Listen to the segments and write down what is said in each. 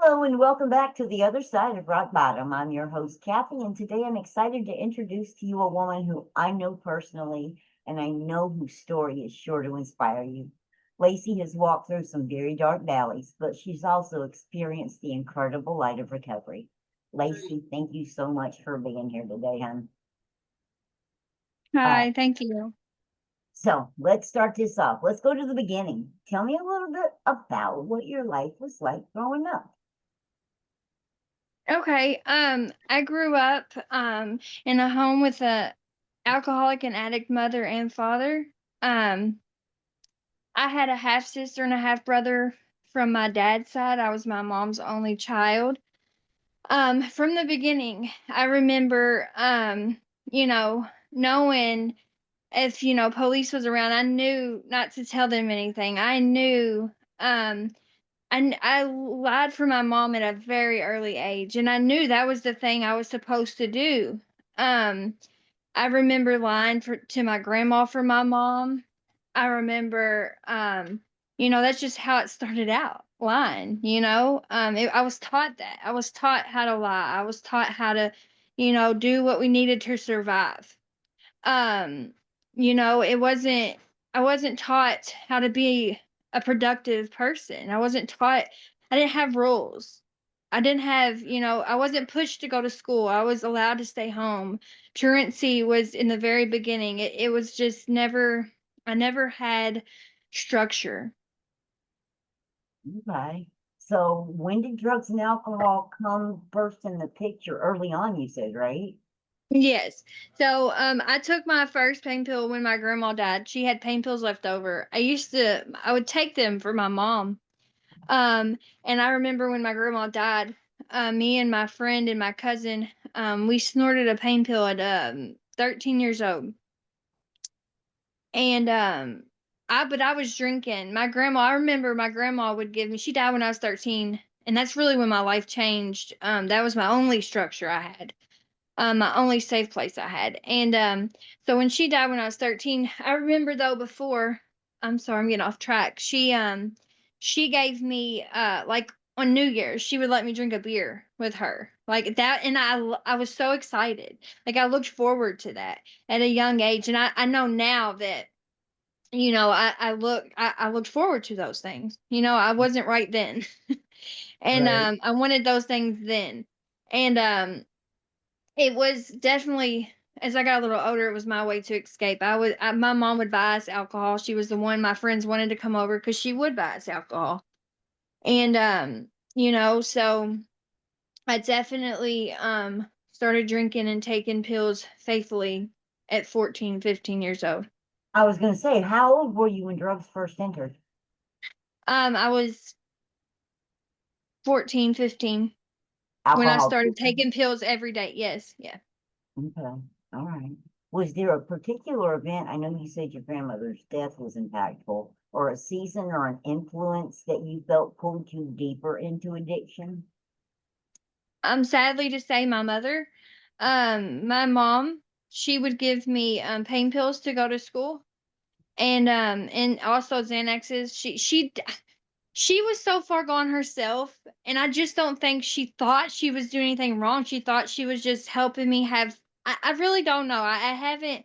Hello and welcome back to the other side of Rock Bottom. I'm your host, Kathy, and today I'm excited to introduce to you a woman who I know personally and I know whose story is sure to inspire you. Lacy has walked through some very dark valleys, but she's also experienced the incredible light of recovery. Lacy, thank you so much for being here today, hon. Uh, Hi, thank you. so let's start this off. Let's go to the beginning. Tell me a little bit about what your life was like growing up. Okay, I grew up in a home with a alcoholic and addict mother and father. Um, I had a half sister and a half brother from my dad's side. I was my mom's only child. From the beginning, I remember knowing if police was around, I knew not to tell them anything. I knew um I lied for my mom at a very early age, and I knew that was the thing I was supposed to do. Um, I remember lying to my grandma for my mom. I remember, that's just how it started out, lying. I was taught that. I was taught how to lie. I was taught how to, do what we needed to survive. um it wasn't, I wasn't taught how to be a productive person. I wasn't taught, I didn't have rules. I didn't have, I wasn't pushed to go to school. I was allowed to stay home. Truancy was in the very beginning. It was just never, I never had structure. Okay. So when did drugs and alcohol come first in the picture? Early on, you said, right? Yes. So I took my first pain pill when my grandma died. She had pain pills left over. I would take them for my mom. And I remember when my grandma died, me and my friend and my cousin, we snorted a pain pill at 13 years old. And but I was drinking. I remember my grandma would give me, she died when I was 13. And that's really when my life changed. That was my only structure I had, my only safe place I had. And so when she died when I was 13, I remember though before, I'm sorry, I'm getting off track. She gave me like on New Year's, she would let me drink a beer with her. Like that, and I was so excited. Like I looked forward to that at a young age. And I know now that I looked forward to those things. I wasn't right then. And Right. I wanted those things then. And it was definitely, as I got a little older, it was my way to escape. My mom would buy us alcohol. She was the one my friends wanted to come over because she would buy us alcohol. And so I definitely started drinking and taking pills faithfully at 14, 15 years old. I was going to say, how old were you when drugs first entered? I was 14, 15 when I Alcohol. started taking pills every day. Yes, yeah. Okay. All right. Was there a particular event? I know you said your grandmother's death was impactful, or a season or an influence that you felt pulled you deeper into addiction? Sadly to say, my mother, my mom, she would give me pain pills to go to school, and also Xanaxes. She was so far gone herself, and I just don't think she thought she was doing anything wrong. She thought she was just helping me have. I really don't know. I haven't.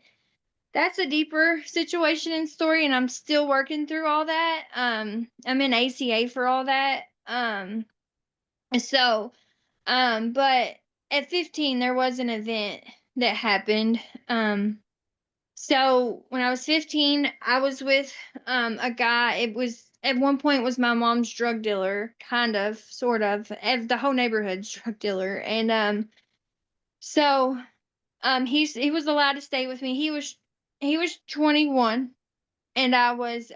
That's a deeper situation and story, and I'm still working through all that. I'm in ACA for all that. So but at 15, there was an event that happened. So when I was 15, I was with a guy. It was at one point was my mom's drug dealer, kind of, sort of, the whole neighborhood's drug dealer. And so he was allowed to stay with me. He was 21 and I was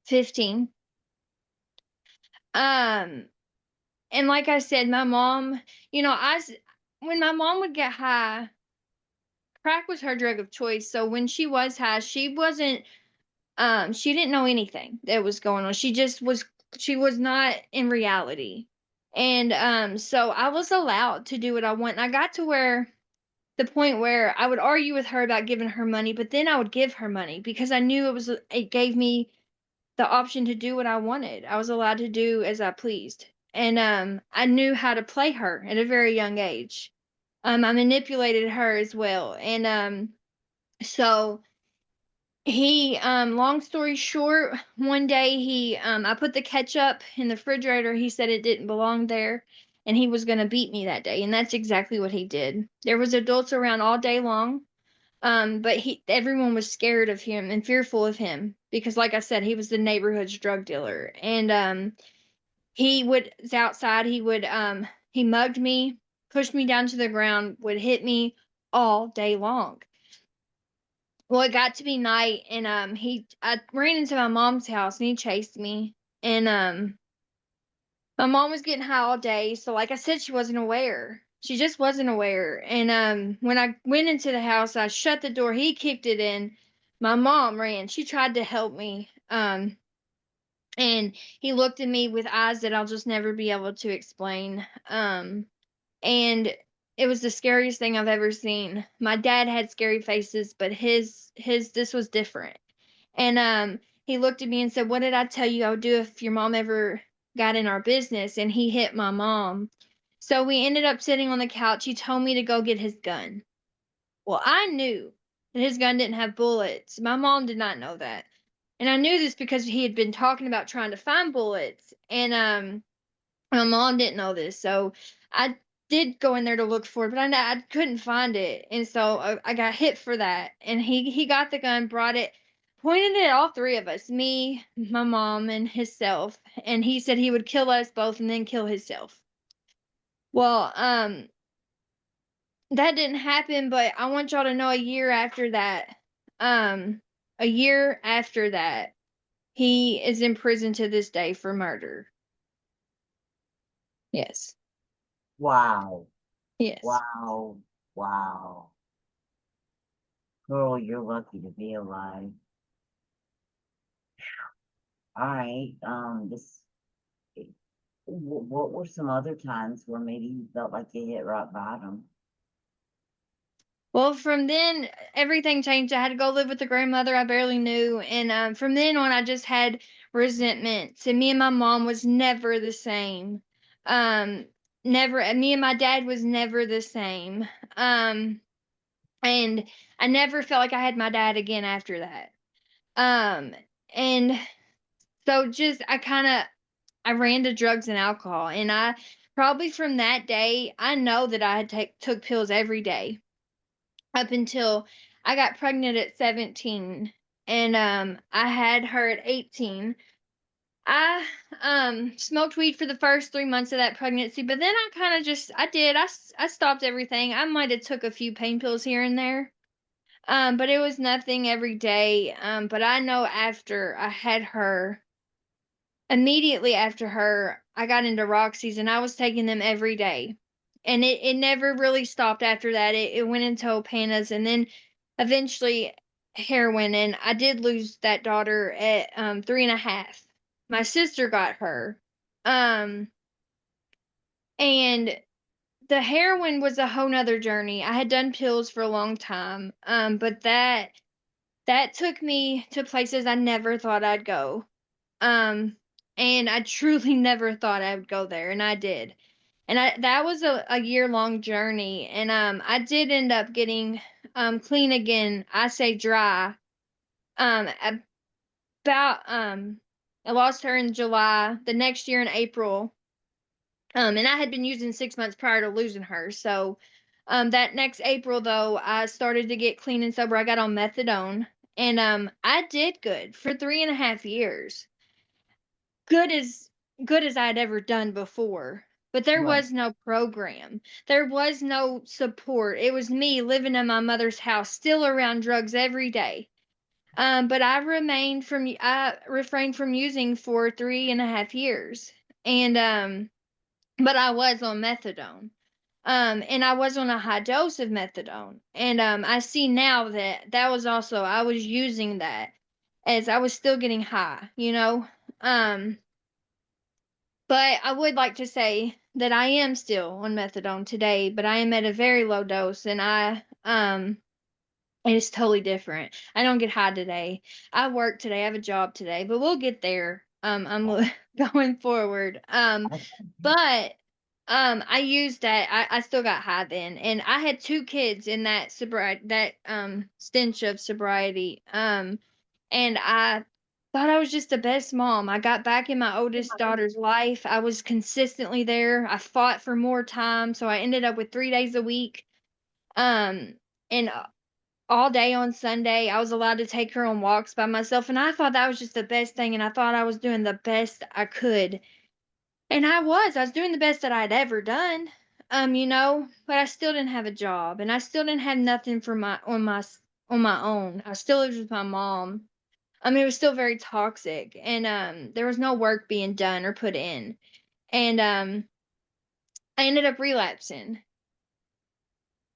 15. Um and like I said, my mom, when my mom would get high, crack was her drug of choice. So when she was high, she didn't know anything that was going on. She was not in reality. And so I was allowed to do what I want. And I got to where the point where I would argue with her about giving her money, but then I would give her money because I knew it gave me the option to do what I wanted. I was allowed to do as I pleased. and I knew how to play her at a very young age. I manipulated her as well, and so he long story short, one day I put the ketchup in the refrigerator. He said it didn't belong there, and he was going to beat me that day, and that's exactly what he did. There was adults around all day long, but he everyone was scared of him and fearful of him because, like I said, he was the neighborhood's drug dealer. And he would was outside, he mugged me, pushed me down to the ground, would hit me all day long. Well, it got to be night, and I ran into my mom's house, and he chased me. And my mom was getting high all day, so like I said, she wasn't aware. She just wasn't aware. And when I went into the house, I shut the door. He kicked it in. My mom ran. She tried to help me. And he looked at me with eyes that I'll just never be able to explain. And it was the scariest thing I've ever seen. My dad had scary faces, but his this was different. And he looked at me and said, "What did I tell you I would do if your mom ever got in our business?" And he hit my mom. So we ended up sitting on the couch. He told me to go get his gun. Well, I knew that his gun didn't have bullets. My mom did not know that. And I knew this because he had been talking about trying to find bullets. And my mom didn't know this, so I did go in there to look for it, but I couldn't find it, and so I got hit for that. And he got the gun, brought it, pointed it at all three of us, me, my mom, and himself, and he said he would kill us both and then kill himself. Well, that didn't happen, but I want y'all to know um, a year after that, he is in prison to this day for murder. Yes. Wow. Yes. Wow. Wow. Girl, you're lucky to be alive. All right. What were some other times where maybe you felt like you hit rock bottom? Well, from then, everything changed. I had to go live with a grandmother I barely knew, and from then on, I just had resentments. And me and my mom was never the same. Um, never. Me and my dad was never the same. Um, and I never felt like I had my dad again after that. Um, and so just I ran to drugs and alcohol, and I probably from that day I know that I had took pills every day up until I got pregnant at 17, and I had her at 18. I smoked weed for the first 3 months of that pregnancy, but then I kind of just I stopped everything. I might have took a few pain pills here and there. But it was nothing every day. But I know after I had her, immediately after her, I got into Roxy's and I was taking them every day. And it never really stopped after that. It went into Opanas and then eventually heroin. And I did lose that daughter at 3.5. My sister got her. Um, and the heroin was a whole nother journey. I had done pills for a long time. But that took me to places I never thought I'd go. Um, and I truly never thought I would go there, and I did. And that was a year-long journey, and I did end up getting clean again. I say dry. Um, about I lost her in July. The next year in April. And I had been using 6 months prior to losing her. So, that next April though, I started to get clean and sober. I got on methadone, and I did good for 3.5 years, good as good as I'd ever done before. But there Right. was no program. There was no support. It was me living in my mother's house, still around drugs every day. But I refrained from using for 3.5 years. And but I was on methadone. And I was on a high dose of methadone. And I see now that that was also I was using that as I was still getting high, you know. Um but I would like to say that I am still on methadone today, but I am at a very low dose, and it is totally different. I don't get high today. I work today. I have a job today, but we'll get there. I'm going forward. But I used that. I still got high then, and I had 2 kids in that sobriety, that stench of sobriety. And I thought I was just the best mom. I got back in my oldest daughter's life. I was consistently there. I fought for more time, so I ended up with 3 days a week. Um, and all day on Sunday, I was allowed to take her on walks by myself, and I thought that was just the best thing, and I thought I was doing the best I could. And I was doing the best that I'd ever done. But I still didn't have a job, and I still didn't have nothing for on my own. I still lived with my mom. It was still very toxic, and there was no work being done or put in. And I ended up relapsing.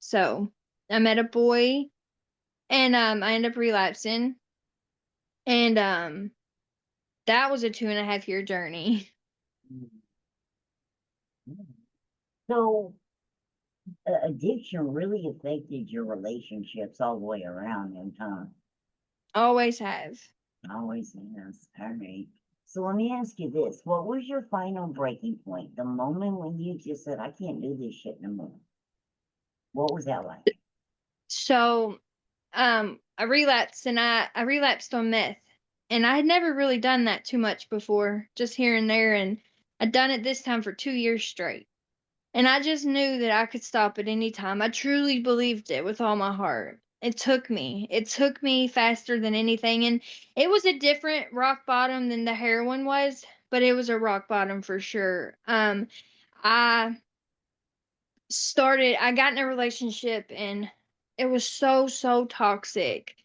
So I met a boy, and I ended up relapsing, and that was a 2.5 year journey. So, addiction really affected your relationships all the way around in time. Always have. Always has. All right. So let me ask you this. What was your final breaking point? The moment when you just said, I can't do this shit no more. What was that like? So I relapsed, and I relapsed on meth. And I had never really done that too much before, just here and there, and I'd done it this time for 2 years straight. And I just knew that I could stop at any time. I truly believed it with all my heart. It took me. It took me faster than anything. And it was a different rock bottom than the heroin was, but it was a rock bottom for sure. I I got in a relationship, and it was so, so toxic.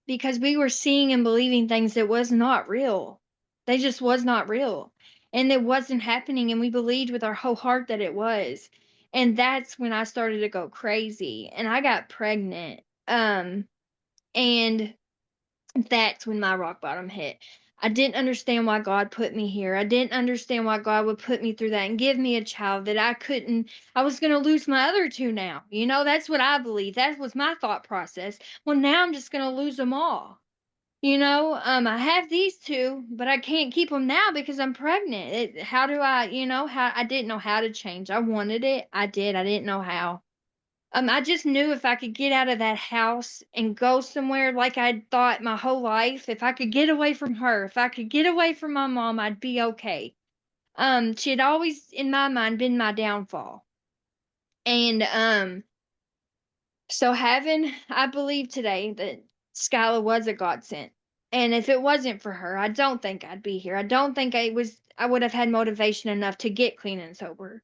Because we were seeing and believing things that was not real. They just was not real. And it wasn't happening, and we believed with our whole heart that it was. And that's when I started to go crazy, and I got pregnant. And that's when my rock bottom hit. I didn't understand why God put me here. I didn't understand why God would put me through that and give me a child that I was going to lose my other two now. That's what I believe. That was my thought process. Well, now I'm just going to lose them all. I have these two, but I can't keep them now because I'm pregnant. How do how I didn't know how to change. I wanted it. I did. I didn't know how. I just knew if I could get out of that house and go somewhere like I'd thought my whole life, if I could get away from her, if I could get away from my mom, I'd be okay. She had always, in my mind, been my downfall. And so I believe today that Skyla was a godsend. And if it wasn't for her, I don't think I'd be here. I don't think I would have had motivation enough to get clean and sober.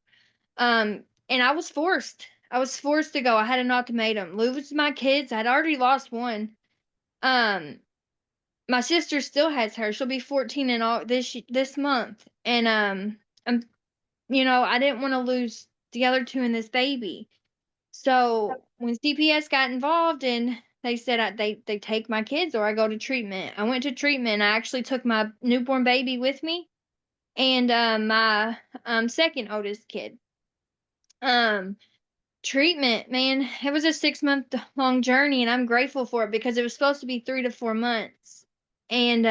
And I was forced. I was forced to go. I had an ultimatum. Lose my kids. I'd already lost one. Um, my sister still has her. She'll be 14 in all this month. And I'm I didn't want to lose the other two in this baby. So when CPS got involved, and they said they take my kids or I go to treatment. I went to treatment. I actually took my newborn baby with me, and my second oldest kid. Um Treatment, man, it was a 6-month long journey, and I'm grateful for it because it was supposed to be 3 to 4 months. And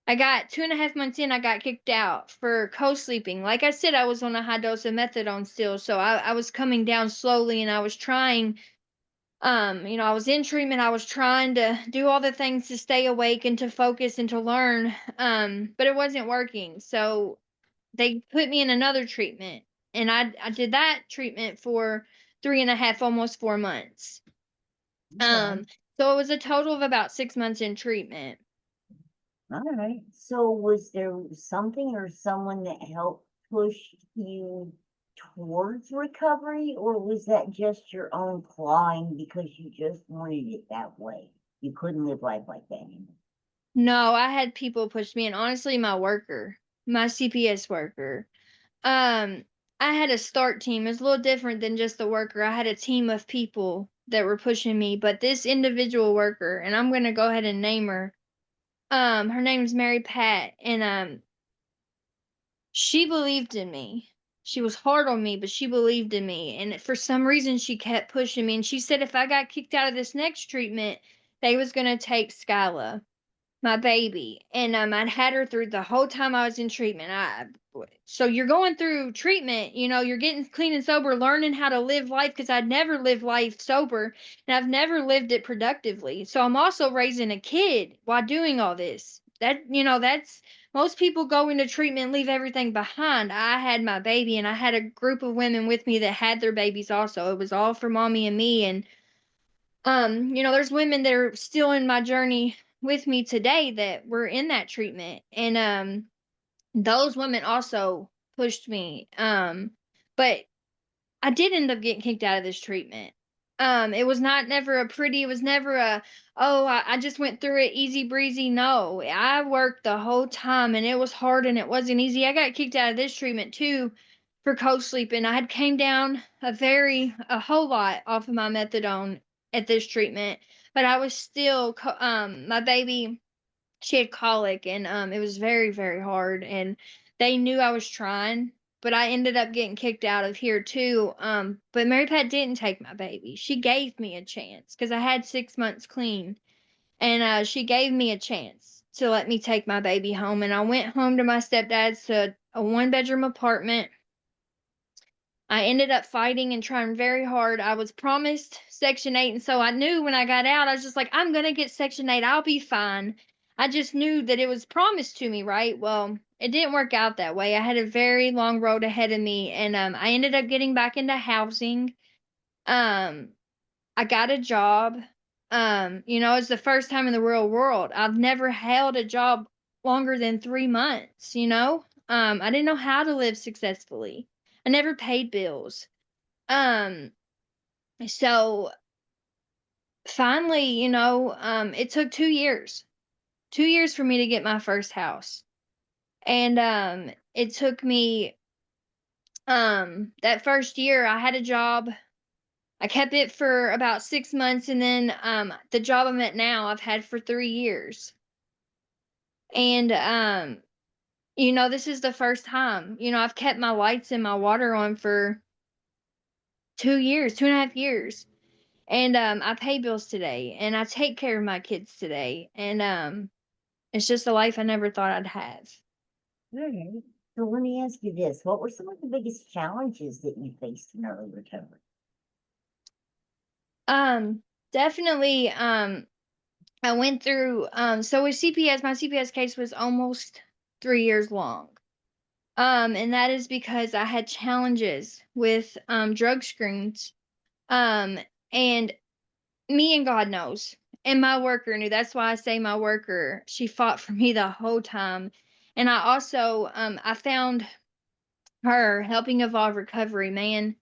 I got 2.5 months in, I got kicked out for co-sleeping. Like I said, I was on a high dose of methadone still, so I was coming down slowly, and I was trying. I was in treatment. I was trying to do all the things to stay awake and to focus and to learn, but it wasn't working. So they put me in another treatment, and I did that treatment for 3.5, almost 4 months. Okay. So it was a total of about 6 months in treatment. All right. So was there something or someone that helped push you towards recovery, or was that just your own clawing because you just wanted it that way? You couldn't live life like that anymore. No, I had people push me, and honestly, my CPS worker, um, I had a start team. It's a little different than just the worker. I had a team of people that were pushing me, but this individual worker, and I'm gonna go ahead and name her. Her name's Mary Pat, and she believed in me. She was hard on me, but she believed in me. And for some reason, she kept pushing me. And she said if I got kicked out of this next treatment, they was gonna take Skyla. my baby, and I'd had her through the whole time I was in treatment. So you're going through treatment, you're getting clean and sober, learning how to live life because I'd never lived life sober, and I've never lived it productively. So I'm also raising a kid while doing all this. That's most people go into treatment and leave everything behind. I had my baby, and I had a group of women with me that had their babies also. It was all for mommy and me, and there's women that are still in my journey with me today that were in that treatment. And those women also pushed me. But I did end up getting kicked out of this treatment. It was not never a pretty, it was never a, oh, I just went through it easy breezy. No, I worked the whole time and it was hard and it wasn't easy. I got kicked out of this treatment too for co-sleeping. I had came down a whole lot off of my methadone at this treatment, but I was still, my baby, she had colic, and it was very, very hard, and they knew I was trying, but I ended up getting kicked out of here too. But Mary Pat didn't take my baby. She gave me a chance because I had 6 months clean, and she gave me a chance to let me take my baby home, and I went home to my stepdad's, to a one-bedroom apartment. I ended up fighting and trying very hard. I was promised Section 8, and so I knew when I got out, I was just like, I'm going to get Section 8. I'll be fine. I just knew that it was promised to me, right? Well, it didn't work out that way. I had a very long road ahead of me, and I ended up getting back into housing. Um, I got a job. It's the first time in the real world. I've never held a job longer than 3 months. I didn't know how to live successfully. I never paid bills. Um, so finally, it took 2 years, 2 years for me to get my first house. And it took me, that first year, I had a job. I kept it for about 6 months, and then the job I'm at now, I've had for 3 years. And this is the first time. I've kept my lights and my water on for 2 years, 2.5 years. And I pay bills today, and I take care of my kids today, and it's just a life I never thought I'd have. All right. So let me ask you this. What were some of the biggest challenges that you faced in early recovery? Um, Definitely. I went through. So with CPS, my CPS case was almost 3 years long. And that is because I had challenges with drug screens. Um, and me and God knows, and my worker knew. That's why I say my worker. She fought for me the whole time, and I also I found her helping evolve recovery. Man,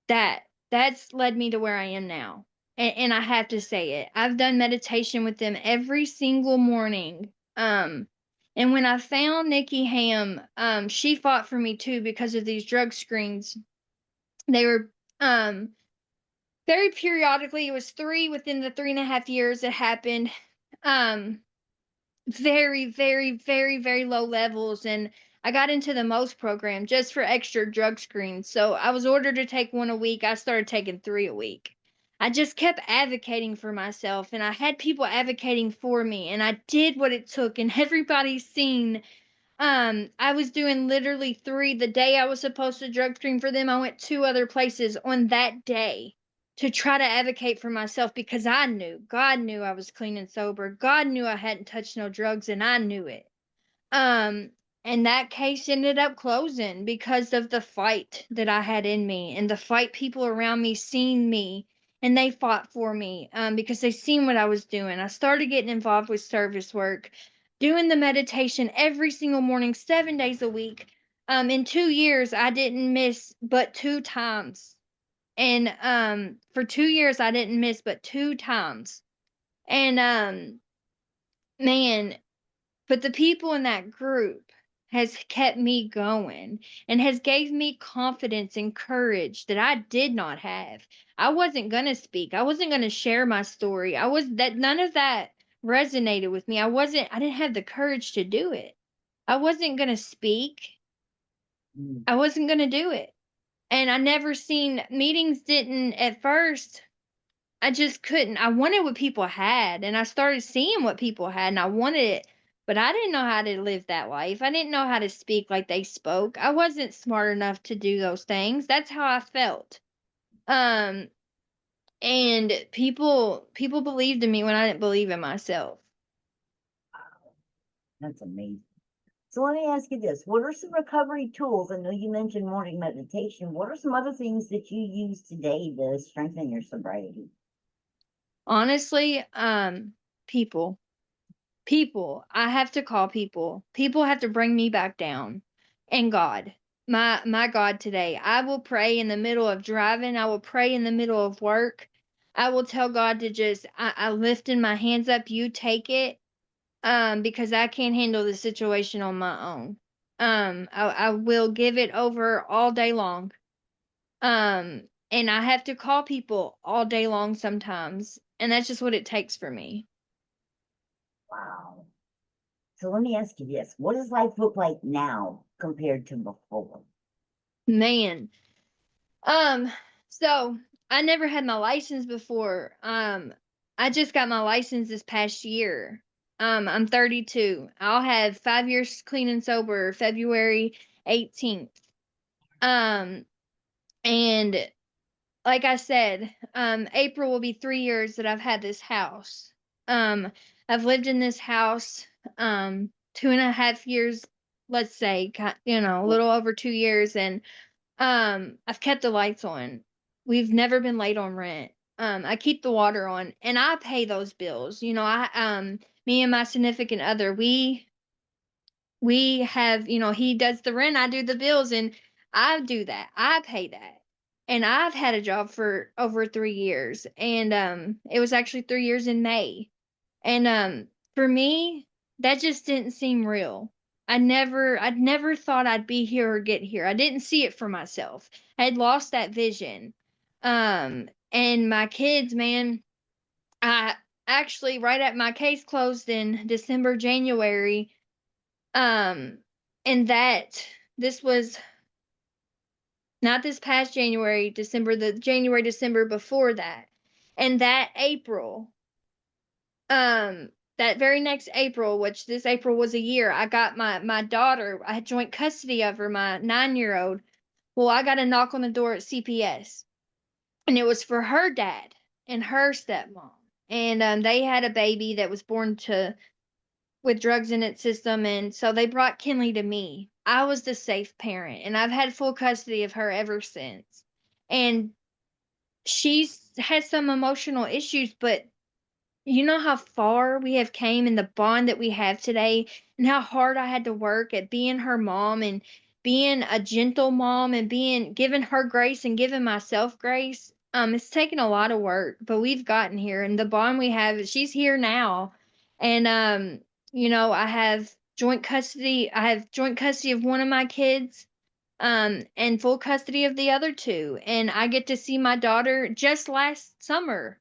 that that's led me to where I am now. And I have to say it. I've done meditation with them every single morning. And when I found Nikki Ham, she fought for me too because of these drug screens. They were very periodically. It was three within the 3.5 years it happened. Um, Very, very, very, very low levels, and I got into the most program just for extra drug screens. So I was ordered to take one a week. I started taking three a week. I just kept advocating for myself, and I had people advocating for me, and I did what it took, and everybody's seen. I was doing literally three. The day I was supposed to drug screen for them, I went two other places on that day to try to advocate for myself because I knew, God knew I was clean and sober. God knew I hadn't touched no drugs, and I knew it. Um, and that case ended up closing because of the fight that I had in me and the fight people around me seen me, and they fought for me because they seen what I was doing. I started getting involved with service work, doing the meditation every single morning, 7 days a week. In 2 years, I didn't miss but two times. And for 2 years, I didn't miss but two times. And man, but the people in that group has kept me going and has gave me confidence and courage that I did not have. I wasn't going to speak. I wasn't going to share my story. None of that resonated with me. I didn't have the courage to do it. I wasn't going to speak. Mm. I wasn't going to do it. And I never seen meetings didn't at first. I just couldn't. I wanted what people had, and I started seeing what people had, and I wanted it, but I didn't know how to live that life. I didn't know how to speak like they spoke. I wasn't smart enough to do those things. That's how I felt. Um, and people believed in me when I didn't believe in myself. That's amazing. So let me ask you this. What are some recovery tools? I know you mentioned morning meditation. What are some other things that you use today to strengthen your sobriety? Honestly, people. People. I have to call people. People have to bring me back down. And God. My God today. I will pray in the middle of driving. I will pray in the middle of work. I will tell God to just I lifting my hands up, you take it. Because I can't handle the situation on my own. I will give it over all day long. And I have to call people all day long sometimes. And that's just what it takes for me. Wow. So let me ask you this. What does life look like now compared to before? Man. Um, so I never had my license before. I just got my license this past year. I'm 32. I'll have 5 years clean and sober February 18th. Um, and like I said, April will be 3 years that I've had this house. Um, I've lived in this house, 2.5 years, let's say, a little over 2 years, and I've kept the lights on. We've never been late on rent. I keep the water on, and I pay those bills. Me and my significant other, we have, he does the rent, I do the bills, and I do that. I pay that. And I've had a job for over 3 years, and it was actually 3 years in May. And for me, that just didn't seem real. I'd never thought I'd be here or get here. I didn't see it for myself. I had lost that vision. And my kids, man, I actually right at my case closed in December, January. Um, and that this was not this past January, December, the January, December before that. And that April, that very next April, which this April was a year, I got my daughter, I had joint custody of her, my 9-year old. Well, I got a knock on the door at CPS, and it was for her dad and her stepmom. And they had a baby that was born to with drugs in its system, and so they brought Kinley to me. I was the safe parent, and I've had full custody of her ever since. And she's had some emotional issues, but you know how far we have came in the bond that we have today, and how hard I had to work at being her mom and being a gentle mom and being giving her grace and giving myself grace. It's taken a lot of work, but we've gotten here, and the bond we have, she's here now. And I have joint custody of one of my kids, and full custody of the other two. And I get to see my daughter just last summer.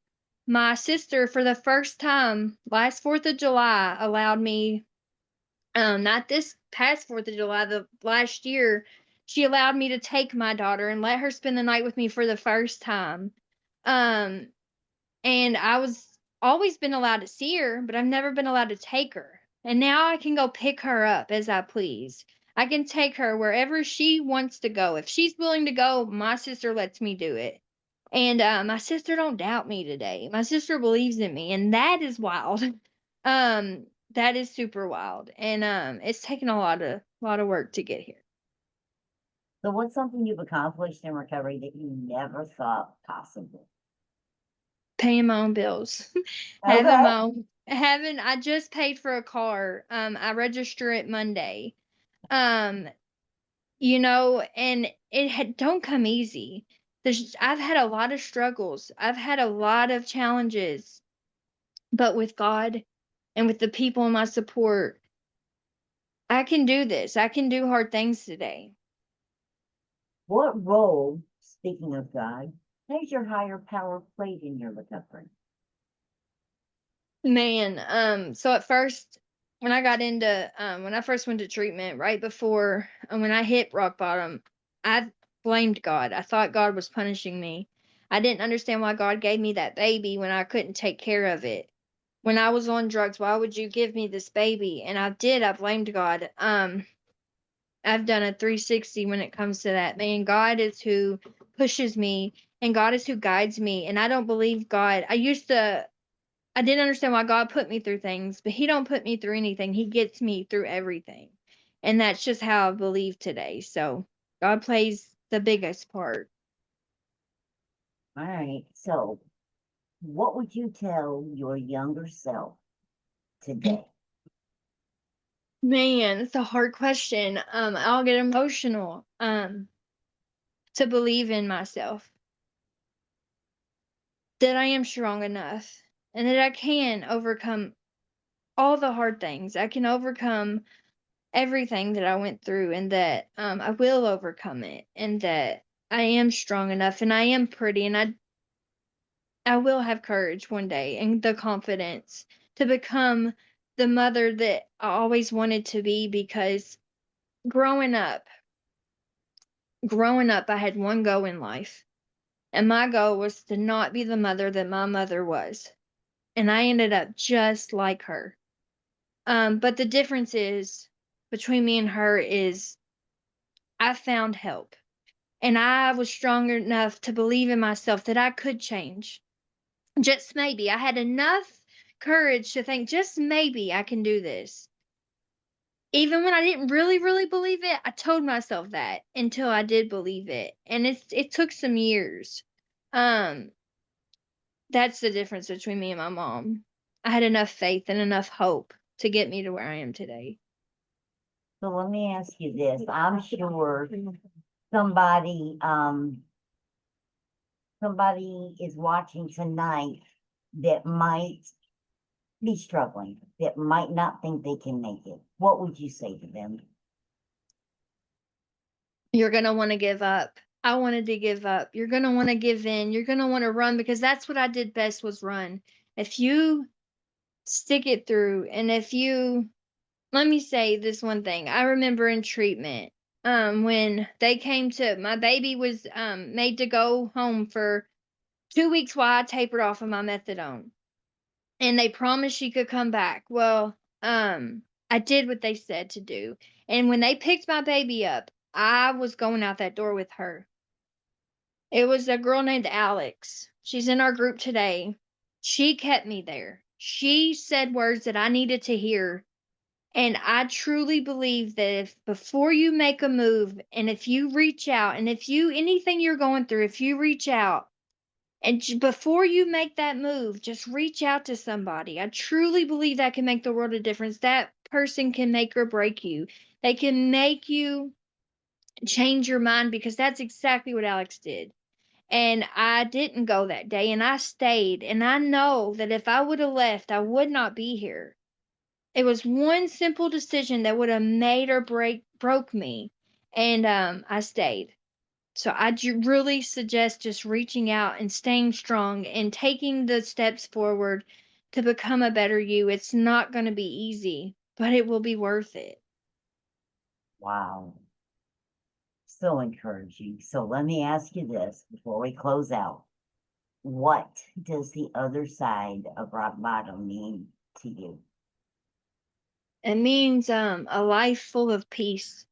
My sister, for the first time, last 4th of July, allowed me, not this past 4th of July, the last year, she allowed me to take my daughter and let her spend the night with me for the first time. Um, and I was always been allowed to see her, but I've never been allowed to take her. And now I can go pick her up as I please. I can take her wherever she wants to go. If she's willing to go, my sister lets me do it. And my sister don't doubt me today. My sister believes in me, and that is wild. That is super wild. And it's taken a lot of work to get here. So what's something you've accomplished in recovery that you never thought possible? Paying my own bills. Okay. Having I just paid for a car. I register it Monday. Um, and it had don't come easy. I've had a lot of struggles. I've had a lot of challenges, but with God and with the people in my support, I can do this. I can do hard things today. What role, speaking of God, has your higher power played in your recovery? Man, so at first, when I first went to treatment, right before, when I hit rock bottom, I blamed God. I thought God was punishing me. I didn't understand why God gave me that baby when I couldn't take care of it. When I was on drugs, why would you give me this baby? And I did. I blamed God. I've done a 360 when it comes to that. Man, God is who pushes me and God is who guides me. And I don't believe God. I didn't understand why God put me through things, but he don't put me through anything. He gets me through everything. And that's just how I believe today. So God plays the biggest part. All right. So, what would you tell your younger self today? Man, it's a hard question. I'll get emotional. To believe in myself, that I am strong enough and that I can overcome all the hard things. I can overcome everything that I went through and that I will overcome it and that I am strong enough and I am pretty and I will have courage one day and the confidence to become the mother that I always wanted to be because growing up, I had one goal in life. And my goal was to not be the mother that my mother was. And I ended up just like her. But the difference is between me and her is I found help. And I was strong enough to believe in myself that I could change. Just maybe. I had enough courage to think just maybe I can do this. Even when I didn't really, really believe it, I told myself that until I did believe it. And it took some years. Um, that's the difference between me and my mom. I had enough faith and enough hope to get me to where I am today. So let me ask you this. I'm sure somebody somebody is watching tonight that might be struggling, that might not think they can make it. What would you say to them? You're gonna wanna give up. I wanted to give up. You're gonna wanna give in. You're gonna wanna run because that's what I did best was run. If you stick it through and if you let me say this one thing. I remember in treatment, when they came to my baby was made to go home for 2 weeks while I tapered off of my methadone. And they promised she could come back. Well, I did what they said to do. And when they picked my baby up, I was going out that door with her. It was a girl named Alex. She's in our group today. She kept me there. She said words that I needed to hear. And I truly believe that if before you make a move and if you reach out and if you anything you're going through, if you reach out and before you make that move, just reach out to somebody. I truly believe that can make the world a difference. That person can make or break you. They can make you change your mind because that's exactly what Alex did. And I didn't go that day and I stayed. And I know that if I would have left, I would not be here. It was one simple decision that would have made or broke me. And I stayed. So I really suggest just reaching out and staying strong and taking the steps forward to become a better you. It's not going to be easy, but it will be worth it. Wow. So encouraging. So let me ask you this before we close out. What does the other side of rock bottom mean to you? It means a life full of peace.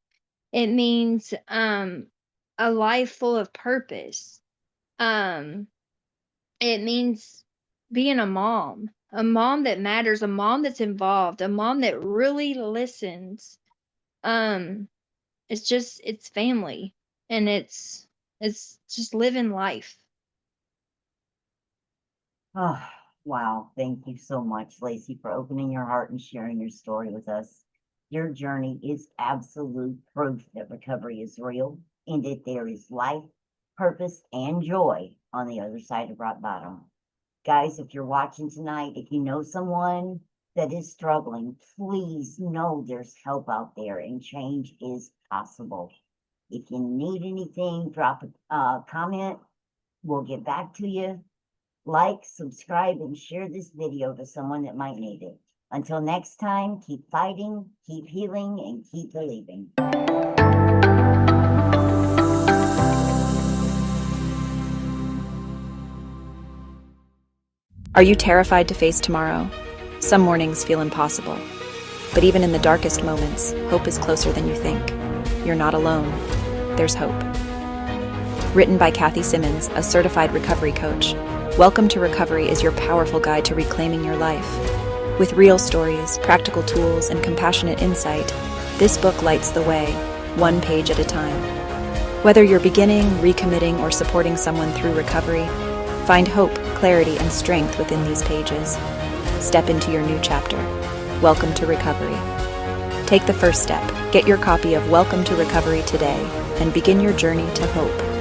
It means a life full of purpose. Um it means being a mom that matters, a mom that's involved, a mom that really listens. Um it's family and it's just living life. Oh, wow. Thank you so much, Lacy, for opening your heart and sharing your story with us. Your journey is absolute proof that recovery is real and that there is life, purpose, and joy on the other side of rock bottom. Guys, if you're watching tonight, if you know someone that is struggling, please know there's help out there and change is possible. If you need anything, drop a comment. We'll get back to you. Like, subscribe, and share this video to someone that might need it. Until next time, keep fighting, keep healing, and keep believing. Are you terrified to face tomorrow? Some mornings feel impossible. But even in the darkest moments, hope is closer than you think. You're not alone. There's hope. Written by Kathy Simmons, a certified recovery coach. Welcome to Recovery is your powerful guide to reclaiming your life. With real stories, practical tools, and compassionate insight, this book lights the way, one page at a time. Whether you're beginning, recommitting, or supporting someone through recovery, find hope, clarity, and strength within these pages. Step into your new chapter. Welcome to Recovery. Take the first step. Get your copy of Welcome to Recovery today and begin your journey to hope.